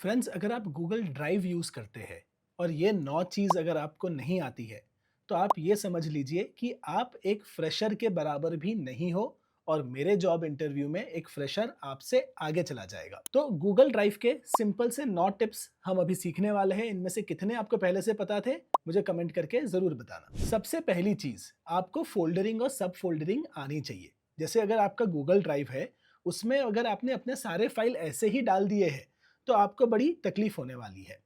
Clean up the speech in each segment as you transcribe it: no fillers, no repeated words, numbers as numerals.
Friends, अगर आप Google drive use करते हैं और ये 9 चीज़ अगर आपको नहीं आती है, तो आप ये समझ लीजिए कि आप एक फ्रेशर के बराबर भी नहीं हो और मेरे जॉब इंटरव्यू में एक फ्रेशर आपसे आगे चला जाएगा। तो गूगल ड्राइव के सिंपल से 9 टिप्स हम अभी सीखने वाले हैं। इनमें से कितने आपको पहले से पता थे? मुझे कमेंट करके ज़रूर बताना। सबसे पहली चीज़, आपको फ़ोल्डरिंग और सब फ़ोल्डरिंग आनी चाहिए। जैसे अगर आपका गूगल ड्राइव है, उसमें अगर आपने अपने सारे फाइल ऐसे ही डाल दिए हैं, तो आपको बड़ी तकलीफ होने वाली है।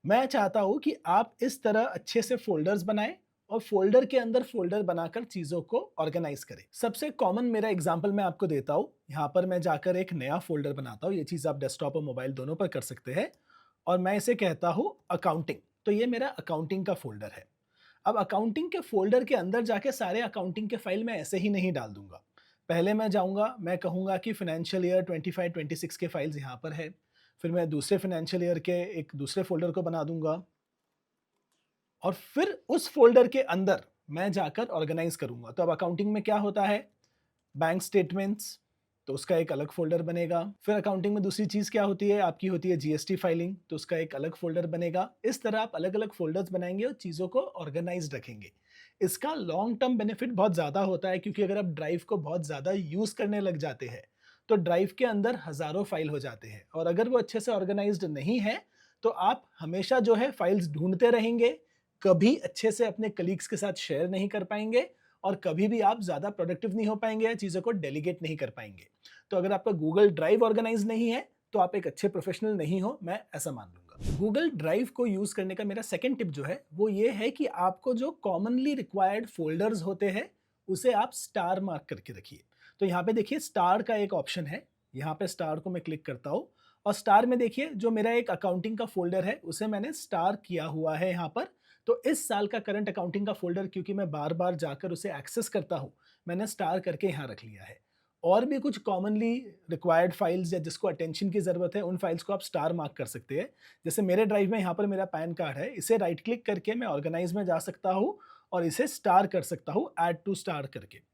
मैं चाहता हूँ कि आप इस तरह अच्छे से फ़ोल्डर्स बनाएँ और फ़ोल्डर के अंदर फ़ोल्डर बनाकर चीज़ों को ऑर्गेनाइज़ करें। सबसे कॉमन मेरा एग्ज़ाम्पल मैं आपको देता हूँ। यहाँ पर मैं जाकर एक नया फ़ोल्डर बनाता हूँ। ये चीज़ आप डेस्कटॉप और मोबाइल दोनों पर कर सकते हैं और मैं इसे कहता हूँ अकाउंटिंग। तो ये मेरा अकाउंटिंग का फ़ोल्डर है। अब अकाउंटिंग के फ़ोल्डर के अंदर जाके सारे अकाउंटिंग के फ़ाइल मैं ऐसे ही नहीं डाल दूँगा। पहले मैं जाऊँगा, मैं कहूँगा कि फ़ाइनेंशियल ईयर 25-26 के फ़ाइल्स यहाँ पर है। फिर मैं दूसरे फ़ाइनेंशियल ईयर के एक दूसरे फ़ोल्डर को बना दूँगा और फिर उस फ़ोल्डर के अंदर मैं जाकर ऑर्गेनाइज़ करूँगा। तो अब अकाउंटिंग में क्या होता है? बैंक स्टेटमेंट्स, तो उसका एक अलग फ़ोल्डर बनेगा। फिर अकाउंटिंग में दूसरी चीज़ क्या होती है? आपकी होती है जीएसटी फाइलिंग, तो उसका एक अलग फ़ोल्डर बनेगा। इस तरह आप अलग-अलग फ़ोल्डर्स बनाएँगे और चीज़ों को ऑर्गेनाइज़्ड रखेंगे। इसका लॉन्ग टर्म बेनिफिट बहुत ज़्यादा होता है, क्योंकि अगर आप ड्राइव को बहुत ज़्यादा यूज़ करने लग जाते हैं, तो ड्राइव के अंदर हज़ारों फ़ाइल हो जाते हैं और अगर वो अच्छे से ऑर्गेनाइज़्ड नहीं है, तो आप हमेशा जो है फ़ाइल्स ढूँढते रहेंगे, कभी अच्छे से अपने कलीग्स के साथ शेयर नहीं कर पाएँगे और कभी भी आप ज़्यादा प्रोडक्टिव नहीं हो पाएँगे या चीज़ों को डेलीगेट नहीं कर पाएँगे। तो अगर आपका गूगल ड्राइव ऑर्गेनाइज़ नहीं है, तो आप एक अच्छे प्रोफ़ेशनल नहीं हो, मैं ऐसा मान लूँगा। गूगल ड्राइव को यूज़ करने का मेरा सेकंड टिप जो है, वो ये है कि आपको जो कॉमनली रिक्वायर्ड फ़ोल्डर्स होते हैं, उसे आप स्टार मार्क करके रखिए। तो यहाँ पे देखिए स्टार का एक ऑप्शन है, यहाँ पे स्टार को मैं क्लिक करता हूँ और स्टार में देखिए जो मेरा एक अकाउंटिंग का फ़ोल्डर है, उसे मैंने स्टार किया हुआ है यहाँ पर। तो इस साल का करंट अकाउंटिंग का फ़ोल्डर, क्योंकि मैं बार-बार जाकर उसे एक्सेस करता हूँ, मैंने स्टार करके यहाँ रख लिया है। और भी कुछ कॉमनली रिक्वायर्ड फाइल्स या जिसको अटेंशन की ज़रूरत है, उन फाइल्स को आप स्टार मार्क कर सकते हैं। जैसे मेरे ड्राइव में यहाँ पर मेरा पैन कार्ड है, इसे राइट क्लिक करके मैं ऑर्गेनाइज़ में जा सकता हूँ और इसे स्टार कर सकता हूँ, ऐड टू स्टार करके।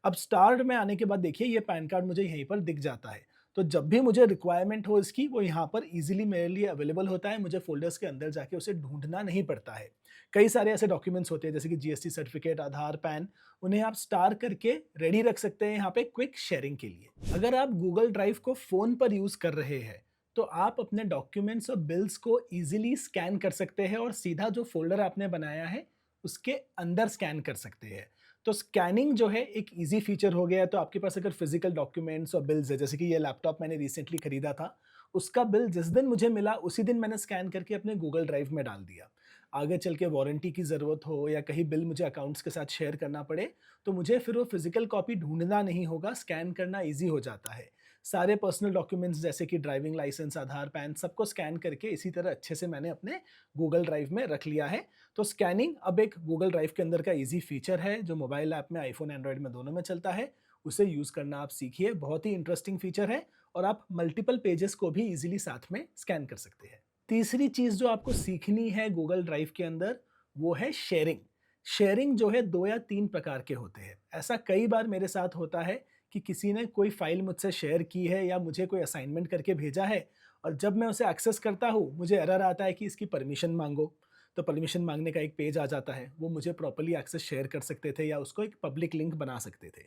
अब स्टार्ड में आने के बाद देखिए ये पैन कार्ड मुझे यहीं पर दिख जाता है। तो जब भी मुझे रिक्वायरमेंट हो इसकी, वो यहाँ पर ईज़िली मेरे लिए अवेलेबल होता है, मुझे फ़ोल्डर्स के अंदर जाके उसे ढूँढना नहीं पड़ता है। कई सारे ऐसे डॉक्यूमेंट्स होते हैं जैसे कि जीएसटी सर्टिफ़िकेट, आधार, पैन, उन्हें आप स्टार करके रेडी रख सकते हैं यहाँ पे क्विक शेयरिंग के लिए। अगर आप गूगल ड्राइव को फ़ोन पर यूज़ कर रहे हैं, तो आप अपने डॉक्यूमेंट्स और बिल्स को ईज़िली स्कैन कर सकते हैं और सीधा जो फ़ोल्डर आपने बनाया है, उसके अंदर स्कैन कर सकते हैं। तो स्कैनिंग जो है एक ईज़ी फीचर हो गया है। तो आपके पास अगर फिज़िकल डॉक्यूमेंट्स और बिल्स है, जैसे कि ये लैपटॉप मैंने रिसेंटली खरीदा था, उसका बिल जिस दिन मुझे मिला उसी दिन मैंने स्कैन करके अपने गूगल ड्राइव में डाल दिया। आगे चल के वारंटी की ज़रूरत हो या कहीं बिल मुझे अकाउंट्स के साथ शेयर करना पड़े, तो मुझे फिर वो फिज़िकल कॉपी ढूँढना नहीं होगा, स्कैन करना ईज़ी हो जाता है। सारे पर्सनल डॉक्यूमेंट्स जैसे कि ड्राइविंग लाइसेंस, आधार, पैन, सबको स्कैन करके इसी तरह अच्छे से मैंने अपने गूगल ड्राइव में रख लिया है। तो स्कैनिंग अब एक गूगल ड्राइव के अंदर का ईज़ी फीचर है, जो मोबाइल ऐप में आईफ़ोन, एंड्रॉयड में दोनों में चलता है। उसे यूज़ करना आप सीखिए, बहुत ही इंटरेस्टिंग फीचर है और आप मल्टीपल पेजेस को भी ईज़िली साथ में स्कैन कर सकते हैं। तीसरी चीज़ जो आपको सीखनी है गूगल ड्राइव के अंदर, वो है शेयरिंग। शेयरिंग जो है 2 या 3 प्रकार के होते हैं। ऐसा कई बार मेरे साथ होता है कि किसी ने कोई फ़ाइल मुझसे शेयर की है या मुझे कोई असाइनमेंट करके भेजा है और जब मैं उसे एक्सेस करता हूँ, मुझे एरर आता है कि इसकी परमिशन माँगो। तो परमिशन माँगने का एक पेज आ जाता है, वो मुझे प्रॉपर्ली एक्सेस शेयर कर सकते थे या उसको एक पब्लिक लिंक बना सकते थे।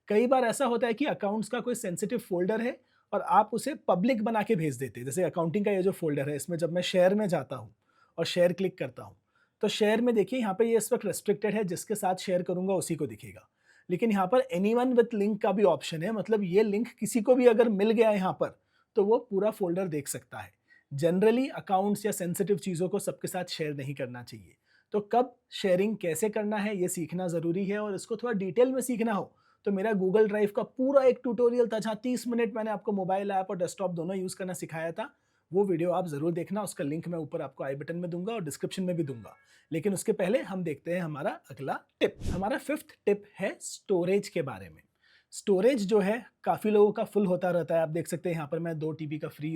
कई बार ऐसा होता है कि अकाउंट्स का कोई सेंसिटिव फ़ोल्डर है और आप उसे पब्लिक बना के भेज देते हैं। जैसे अकाउंटिंग का ये जो फ़ोल्डर है, इसमें जब मैं शेयर में जाता हूँ और शेयर क्लिक करता हूँ, तो शेयर में देखिए यहाँ पे ये इस वक़्त रिस्ट्रिक्टेड है, जिसके साथ शेयर करूँगा उसी को दिखेगा। लेकिन यहाँ पर एनीवन विथ लिंक का भी ऑप्शन है, मतलब ये लिंक किसी को भी अगर मिल गया यहाँ पर, तो वो पूरा फ़ोल्डर देख सकता है। जनरली अकाउंट्स या सेंसिटिव चीज़ों को सबके साथ शेयर नहीं करना चाहिए। तो कब शेयरिंग कैसे करना है, ये सीखना ज़रूरी है और इसको थोड़ा डिटेल में सीखना हो, तो मेरा गूगल ड्राइव का पूरा एक ट्यूटोरियल था, जहाँ 30 मिनट मैंने आपको मोबाइल ऐप और डेस्कटॉप दोनों यूज़ करना सिखाया था। वो वीडियो आप ज़रूर देखना, उसका लिंक मैं ऊपर आपको आई बटन में दूँगा और डिस्क्रिप्शन में भी दूँगा। लेकिन उसके पहले हम देखते हैं हमारा अगला टिप। हमारा 5th टिप है स्टोरेज के बारे में। स्टोरेज जो है काफ़ी लोगों का फुल होता रहता है। आप देख सकते हैं यहाँ पर मैं 2 टीबी का फ्री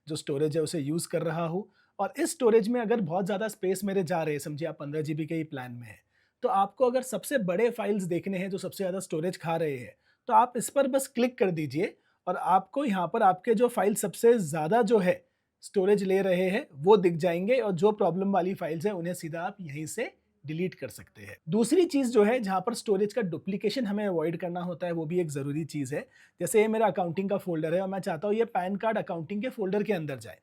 जो स्टोरेज है उसे यूज़ कर रहा हूँ और इस स्टोरेज में अगर बहुत ज़्यादा स्पेस मेरे जा रहे हैं, समझिए आप 15 जीबी के ही प्लान में हैं, तो आपको अगर सबसे बड़े फाइल्स देखने हैं जो सबसे ज़्यादा स्टोरेज खा रहे हैं, तो आप इस पर बस क्लिक कर दीजिए और आपको यहाँ पर आपके जो फाइल सबसे ज़्यादा जो है स्टोरेज ले रहे हैं वो दिख जाएंगे और जो प्रॉब्लम वाली फाइल्स है उन्हें सीधा आप यहीं से डिलीट कर सकते हैं। दूसरी चीज़ जो है जहाँ पर स्टोरेज का डुप्लीकेशन हमें अवॉइड करना होता है वो भी एक ज़रूरी चीज़ है। जैसे ये मेरा अकाउंटिंग का फ़ोल्डर है और मैं चाहता हूँ ये पैन कार्ड अकाउंटिंग के फ़ोल्डर के अंदर जाए।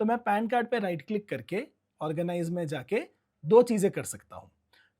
तो मैं पैन कार्ड पे राइट क्लिक करके ऑर्गेनाइज़ में जाके 2 चीज़ें कर सकता हूँ।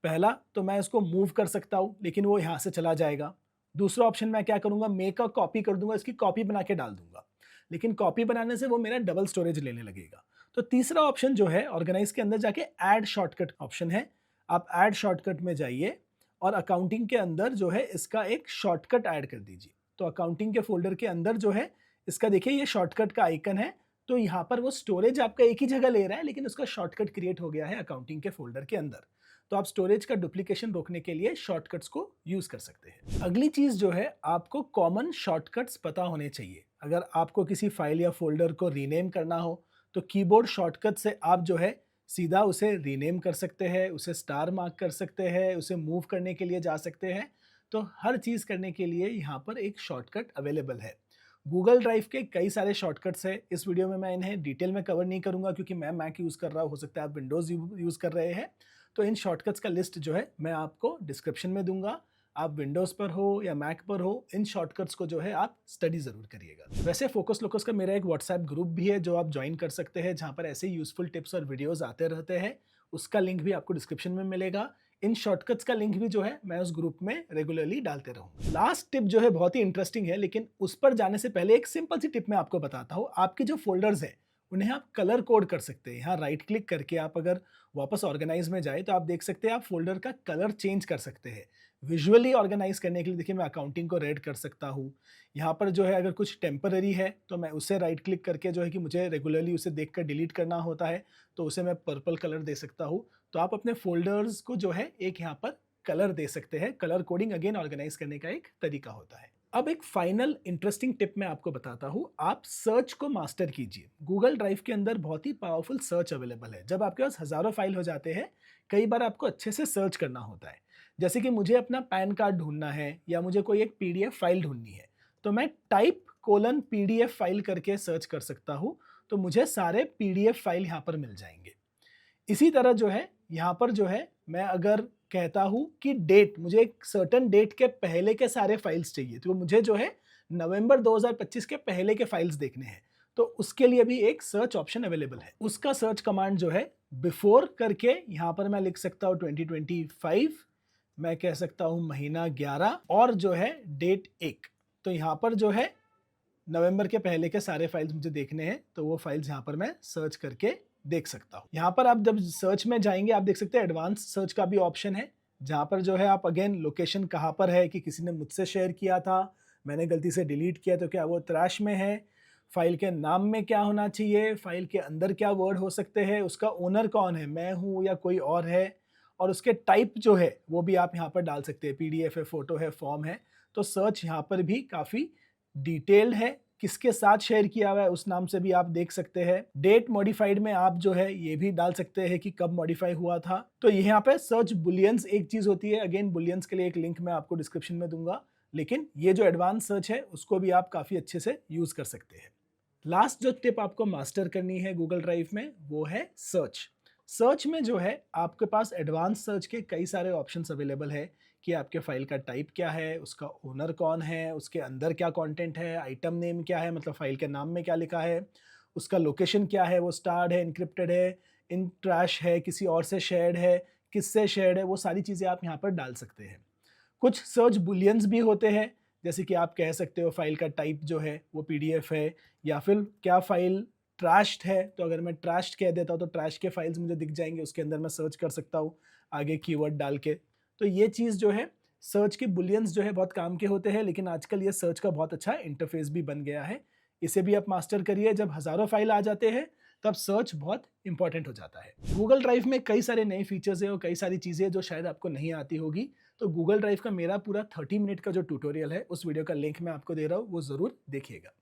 पहला तो मैं इसको मूव कर सकता हूँ लेकिन वो यहाँ से चला जाएगा। दूसरा ऑप्शन मैं क्या करूँगा, मेक अ कॉपी कर दूँगा, इसकी कॉपी बना के डाल दूँगा। लेकिन कॉपी बनाने से वो मेरा डबल स्टोरेज लेने लगेगा। तो तीसरा ऑप्शन जो है ऑर्गेनाइज़ के अंदर जाके ऐड शॉर्टकट ऑप्शन है। आप ऐड शॉर्टकट में जाइए और अकाउंटिंग के अंदर जो है इसका एक शॉर्टकट ऐड कर दीजिए। तो अकाउंटिंग के फ़ोल्डर के अंदर जो है इसका देखिए ये शॉर्टकट का आइकन है। तो यहाँ पर वो स्टोरेज आपका एक ही जगह ले रहा है लेकिन उसका शॉर्टकट क्रिएट हो गया है अकाउंटिंग के फ़ोल्डर के अंदर। तो आप स्टोरेज का डुप्लीकेशन रोकने के लिए शॉर्टकट्स को यूज़ कर सकते हैं। अगली चीज़ जो है आपको कॉमन शॉर्टकट्स पता होने चाहिए। अगर आपको किसी फाइल या फ़ोल्डर को रीनेम करना हो तो कीबोर्ड शॉर्टकट से आप जो है सीधा उसे रीनेम कर सकते हैं, उसे स्टार मार्क कर सकते हैं, उसे मूव करने के लिए जा सकते हैं। तो हर चीज़ करने के लिए यहाँ पर एक शॉर्टकट अवेलेबल है। गूगल ड्राइव के कई सारे शॉर्टकट्स हैं। इस वीडियो में मैं इन्हें डिटेल में कवर नहीं करूँगा क्योंकि मैं मैक यूज़ कर रहा हूँ, हो सकता है आप विंडोज़ यूज़ कर रहे हैं। तो इन शॉर्टकट्स का लिस्ट जो है मैं आपको डिस्क्रिप्शन में दूँगा। आप विंडोज़ पर हो या मैक पर हो, इन शॉर्टकट्स को जो है आप स्टडी ज़रूर करिएगा। वैसे फोकस लोकस का मेरा एक व्हाट्सएप ग्रुप भी है जो आप ज्वाइन कर सकते हैं, जहाँ पर ऐसे यूज़फुल टिप्स और वीडियोज़ आते रहते हैं। उसका लिंक भी आपको डिस्क्रिप्शन में मिलेगा। इन शॉर्टकट्स का लिंक भी जो है मैं उस ग्रुप में रेगुलरली डालते रहूँगा। लास्ट टिप जो है बहुत ही इंटरेस्टिंग है, लेकिन उस पर जाने से पहले एक सिंपल सी टिप मैं आपको बताता हूँ। आपके जो फ़ोल्डर्स हैं उन्हें आप कलर कोड कर सकते हैं। यहाँ राइट क्लिक करके आप अगर वापस ऑर्गेनाइज में जाए तो आप देख सकते हैं आप फ़ोल्डर का कलर चेंज कर सकते हैं। विजुअली ऑर्गेनाइज करने के लिए देखिए मैं अकाउंटिंग को रेड कर सकता हूँ। यहाँ पर जो है अगर कुछ टेम्पररी है तो मैं उसे राइट क्लिक करके जो है कि मुझे रेगुलरली उसे देख कर डिलीट करना होता है तो उसे मैं पर्पल कलर दे सकता हूँ। तो आप अपने फ़ोल्डर्स को जो है एक यहाँ पर कलर दे सकते हैं। कलर कोडिंग अगेन ऑर्गेनाइज करने का एक तरीका होता है। अब एक फाइनल इंटरेस्टिंग टिप मैं आपको बताता हूँ। आप सर्च को मास्टर कीजिए। गूगल ड्राइव के अंदर बहुत ही पावरफुल सर्च अवेलेबल है। जब आपके पास हज़ारों फाइल हो जाते हैं, कई बार आपको अच्छे से सर्च करना होता है। जैसे कि मुझे अपना पैन कार्ड ढूँढना है या मुझे कोई एक पीडीएफ फाइल ढूँढनी है, तो मैं टाइप:\पीडीएफ फाइल करके सर्च कर सकता हूँ, तो मुझे सारे पीडीएफ फाइल यहाँ पर मिल जाएँगे। इसी तरह जो है यहाँ पर जो है मैं अगर कहता हूँ कि डेट, मुझे एक सर्टेन डेट के पहले के सारे फाइल्स चाहिए, तो मुझे जो है नवंबर 2025 के पहले के फाइल्स देखने हैं, तो उसके लिए भी एक सर्च ऑप्शन अवेलेबल है। उसका सर्च कमांड जो है बिफोर करके यहाँ पर मैं लिख सकता हूँ 2025, मैं कह सकता हूँ महीना 11 और जो है डेट 1। तो यहाँ पर जो है नवंबर के पहले के सारे फाइल्स मुझे देखने हैं, तो वो फाइल्स यहाँ पर मैं सर्च करके देख सकता हूँ। यहाँ पर आप जब सर्च में जाएंगे आप देख सकते हैं एडवांस सर्च का भी ऑप्शन है, जहाँ पर जो है आप अगेन लोकेशन कहाँ पर है, कि किसी ने मुझसे शेयर किया था, मैंने गलती से डिलीट किया तो क्या वो ट्रैश में है, फाइल के नाम में क्या होना चाहिए, फाइल के अंदर क्या वर्ड हो सकते हैं, उसका ओनर कौन है, मैं हूँ या कोई और है, और उसके टाइप जो है वो भी आप यहाँ पर डाल सकते हैं, पीडीएफ है, फोटो है, फॉर्म है। तो सर्च यहाँ पर भी काफ़ी डिटेल्ड है, किसके साथ शेयर किया हुआ है उस नाम से भी आप देख सकते हैं। डेट मॉडिफाइड में आप जो है ये भी डाल सकते हैं कि कब मॉडिफाई हुआ था। तो यहाँ पे सर्च बुलियंस एक चीज़ होती है, अगेन बुलियंस के लिए एक लिंक मैं आपको डिस्क्रिप्शन में दूंगा, लेकिन ये जो एडवांस सर्च है उसको भी आप काफ़ी अच्छे से यूज़ कर सकते हैं। लास्ट जो टिप आपको मास्टर करनी है गूगल ड्राइव में वो है सर्च। सर्च में जो है आपके पास एडवांस सर्च के कई सारे ऑप्शंस अवेलेबल है कि आपके फाइल का टाइप क्या है, उसका ओनर कौन है, उसके अंदर क्या कंटेंट है, आइटम नेम क्या है, मतलब फाइल के नाम में क्या लिखा है, उसका लोकेशन क्या है, वो स्टार्ड है, इनक्रिप्टेड है, इन ट्रैश है, किसी और से शेयर्ड है, किससे शेयर्ड है, वो सारी चीज़ें आप यहाँ पर डाल सकते हैं। कुछ सर्च बुलियंस भी होते हैं, जैसे कि आप कह सकते हो फाइल का टाइप जो है वो पीडीएफ है, या फिर क्या फाइल ट्रैश्ड है, तो अगर मैं ट्रैश्ड कह देता हूँ तो ट्रैश के फाइल्स मुझे दिख जाएंगे, उसके अंदर मैं सर्च कर सकता हूँ आगे कीवर्ड डाल के। तो ये चीज़ जो है सर्च के बुलियंस जो है बहुत काम के होते हैं, लेकिन आजकल ये सर्च का बहुत अच्छा इंटरफेस भी बन गया है। इसे भी आप मास्टर करिए। जब हज़ारों फाइल आ जाते हैं तब सर्च बहुत इंपॉर्टेंट हो जाता है। गूगल ड्राइव में कई सारे नए फीचर्स हैं और कई सारी चीज़ें जो शायद आपको नहीं आती होगी, तो गूगल ड्राइव का मेरा पूरा 30 मिनट का जो ट्यूटोरियल है उस वीडियो का लिंक मैं आपको दे रहा हूँ, वो ज़रूर देखिएगा।